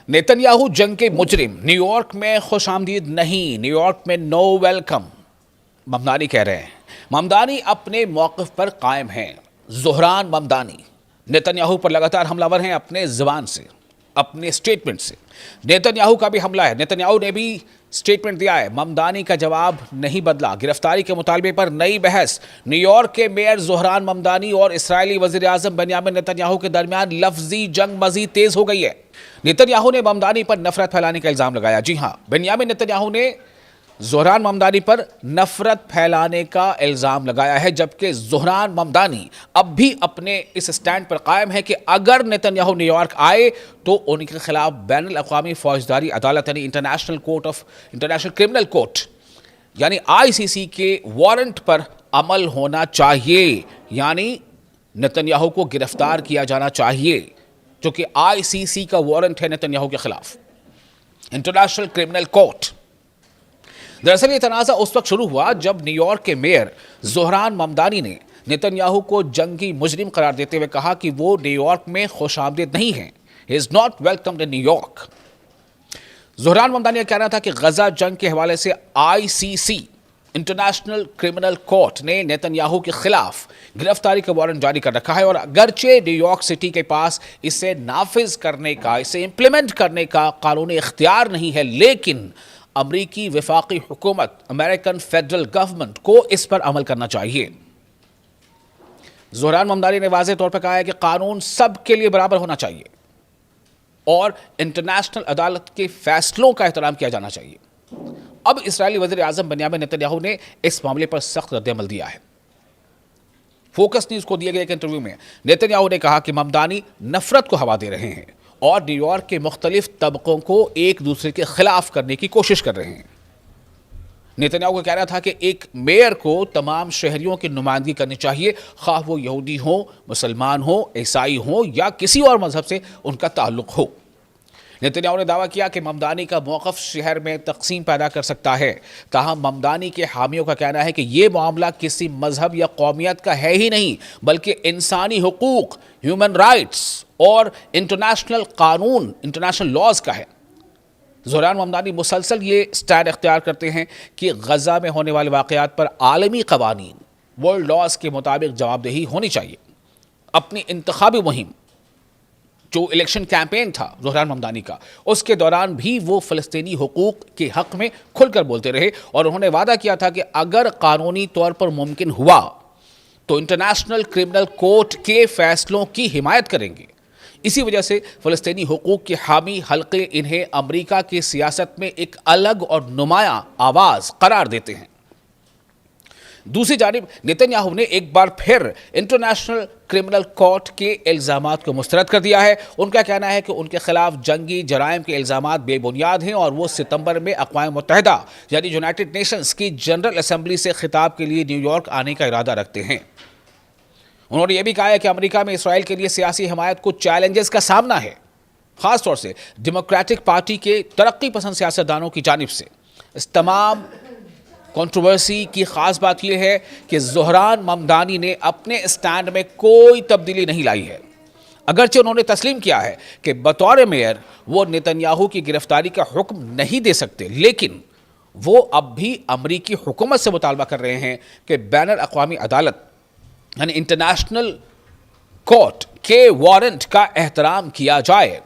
Netanyahu जंग के मुजरिम, न्यूयॉर्क में खुश आमदीद नहीं, न्यूयॉर्क में नो वेलकम, ममदानी कह रहे हैं। ममदानी अपने मौक़िफ़ पर कायम हैं। ज़ोहरान ममदानी नेतन्याहू पर लगातार हमलावर हैं अपने ज़बान से, अपने स्टेटमेंट से। नेतन्याहू का भी हमला है, नेतन्याहू ने भी स्टेटमेंट दिया है। ममदानी का जवाब नहीं बदला। गिरफ्तारी के मुतालबे पर नई बहस। न्यूयॉर्क के मेयर ज़ोहरान ममदानी और इस्राएली वज़ीर आज़म बेंयामिन नेतन्याहू के दरमियान लफ्ज़ी जंग मज़ीद तेज़ हो गई है। नेतन्याहू ने ममदानी पर नफरत फैलाने का इल्ज़ाम लगाया। जी हां, बेंयामिन नेतन्याहू ने ज़ोहरान ममदानी पर नफरत फैलाने का इल्ज़ाम लगाया है, जबकि ज़ोहरान ममदानी अब भी अपने इस स्टैंड पर कायम है कि अगर नेतन्याहू न्यूयॉर्क आए तो उनके खिलाफ बैनुल अक़वामी फ़ौजदारी अदालत यानी इंटरनेशनल क्रिमिनल कोर्ट यानी ICC के वारंट पर अमल होना चाहिए, यानी नेतन्याहू को गिरफ्तार किया जाना चाहिए, जो कि ICC का वारंट है नेतन्याहू के खिलाफ, इंटरनेशनल क्रिमिनल कोर्ट। दरअसल ये तनाज़ा उस वक्त शुरू हुआ जब न्यूयॉर्क के मेयर ज़ोहरान ममदानी ने नेतन्याहू को जंगी मुजरिम करार देते हुए कहा कि वो न्यूयॉर्क में खुशामदीद नहीं हैं। He is not welcomed in New York. Zohran Mamdani का कहना था कि गजा जंग के हवाले से ICC इंटरनेशनल क्रिमिनल कोर्ट ने नेतन्याहू के खिलाफ गिरफ्तारी का वारंट जारी कर रखा है, और अगरचे न्यूयॉर्क सिटी के पास इसे नाफिज करने का, इसे इंप्लीमेंट करने का कानूनी इख्तियार नहीं है, लेकिन अमरीकी वफाकी हुकूमत, अमेरिकन फेडरल गवर्नमेंट को इस पर अमल करना चाहिए। ज़ोहरान ममदानी ने वाज़ेह तौर पर कहा है कि कानून सब के लिए बराबर होना चाहिए और इंटरनेशनल अदालत के फैसलों का एहतराम किया जाना चाहिए। अब इस्राएली वज़ीर आज़म बेंयामिन नेतन्याहू ने इस मामले पर सख्त रद्द-ए-अमल दिया है। फोकस न्यूज़ को दिए गए एक इंटरव्यू में नेतन्याहू ने कहा कि ममदानी नफरत को हवा दे रहे हैं और न्यूयॉर्क के मुख्तलिफ तबकों को एक दूसरे के खिलाफ करने की कोशिश कर रहे हैं। नेतन्याहू का कहना था कि एक मेयर को तमाम शहरियों की नुमाइंदगी करनी चाहिए, ख्वाह वो यहूदी हो, मुसलमान हो, ईसाई हो या किसी और मजहब से उनका ताल्लुक हो। नेतन्याहू ने दावा किया कि ममदानी का मौक़िफ़ शहर में तक़सीम पैदा कर सकता है। ताहम ममदानी के हामियों का कहना है कि ये मामला किसी मजहब या कौमियत का है ही नहीं, बल्कि इंसानी हुकूक, ह्यूमन राइट्स और इंटरनेशनल कानून, इंटरनेशनल लॉज का है। ज़ोहरान ममदानी मुसलसल ये स्टैंड इख्तियार करते हैं कि गजा में होने वाले वाक़यात पर आलमी क़वानीन, वर्ल्ड लॉज के मुताबिक जवाबदेही होनी चाहिए। अपनी इंतखाबी मुहिम, जो इलेक्शन कैंपेन था ज़ोहरान ममदानी का, उसके दौरान भी वो फ़लस्तीनी हुकूक के हक़ में खुलकर बोलते रहे और उन्होंने वादा किया था कि अगर कानूनी तौर पर मुमकिन हुआ तो इंटरनेशनल क्रिमिनल कोर्ट के फैसलों की हिमायत करेंगे। इसी वजह से फ़लस्तीनी हुकूक के हामी हल्के इन्हें अमरीका की सियासत में एक अलग और नुमायां आवाज़ करार देते हैं। दूसरी जानिब नेतन्याहू ने एक बार फिर इंटरनेशनल क्रिमिनल कोर्ट के इल्ज़ामात को मुस्तरद कर दिया है। उनका कहना है कि उनके खिलाफ जंगी जराइम के इल्ज़ामात बेबुनियाद हैं और वो सितंबर में अक़वाम मुत्तहिदा यानी यूनाइटेड नेशंस की जनरल असम्बली से खिताब के लिए न्यूयॉर्क आने का इरादा रखते हैं। उन्होंने यह भी कहा है कि अमेरिका में इसराइल के लिए सियासी हमायत को चैलेंजेस का सामना है, ख़ास तौर से डेमोक्रेटिक पार्टी के तरक्की पसंद सियासतदानों की जानिब से। इस तमाम कंट्रोवर्सी की ख़ास बात यह है कि ज़ोहरान ममदानी ने अपने स्टैंड में कोई तब्दीली नहीं लाई है। अगरचे उन्होंने तस्लीम किया है कि बतौर मेयर वो नेतन्याहू की गिरफ्तारी का हुक्म नहीं दे सकते, लेकिन वो अब भी अमरीकी हुकूमत से मुतालबा कर रहे हैं कि बैनुल अक़वामी अदालत यानी इंटरनेशनल कोर्ट के वारंट का एहतराम किया जाए।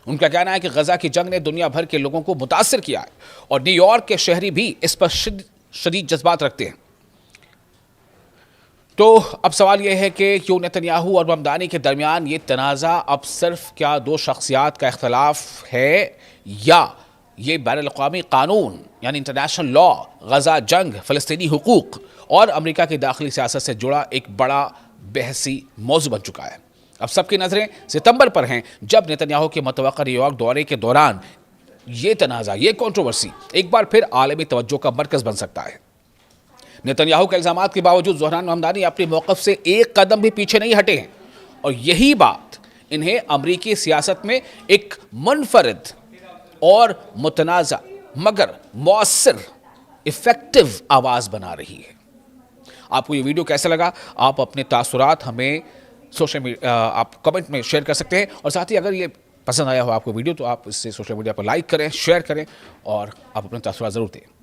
उनका कहना है कि गजा की जंग ने दुनिया भर के लोगों को मुतासिर किया है और न्यूयॉर्क के शहरी भी इस पर शदीद जज्बात रखते हैं। तो अब सवाल यह है कि क्यों नेतन्याहू और ममदानी के दरमियान ये तनाज़ा अब सिर्फ क्या दो शख्सियात का इख्तलाफ है या ये बैनुल अक़वामी कानून यानी इंटरनेशनल लॉ, गजा जंग, फ़लस्तीनी हुकूक और अमेरिका की दाखिली सियासत से जुड़ा एक बड़ा बहसी मौजू बन चुका है। अब सबकी नज़रें सितंबर पर हैं, जब नेतन्याहू के मुतवक्का न्यूयॉर्क दौरे के दौरान ये तनाज़ा, ये कंट्रोवर्सी एक बार फिर आलमी तवज्जो का मरकज़ बन सकता है। नेतन्याहू के इल्ज़ामात के बावजूद ज़ोहरान ममदानी अपने मौक़िफ़ से एक कदम भी पीछे नहीं हटे हैं और यही बात इन्हें अमरीकी सियासत में एक मुनफरिद और मुतनाज़ा मगर मौसर इफ़ेक्टिव आवाज़ बना रही है। आपको ये वीडियो कैसा लगा? आप अपने तासुरात हमें सोशल मीडिया आप कमेंट में शेयर कर सकते हैं और साथ ही अगर ये پسند آیا ہو آپ کو ویڈیو تو آپ اس سے سوشل میڈیا پر لائک کریں، شیئر کریں اور آپ اپنے تاثرات ضرور دیں.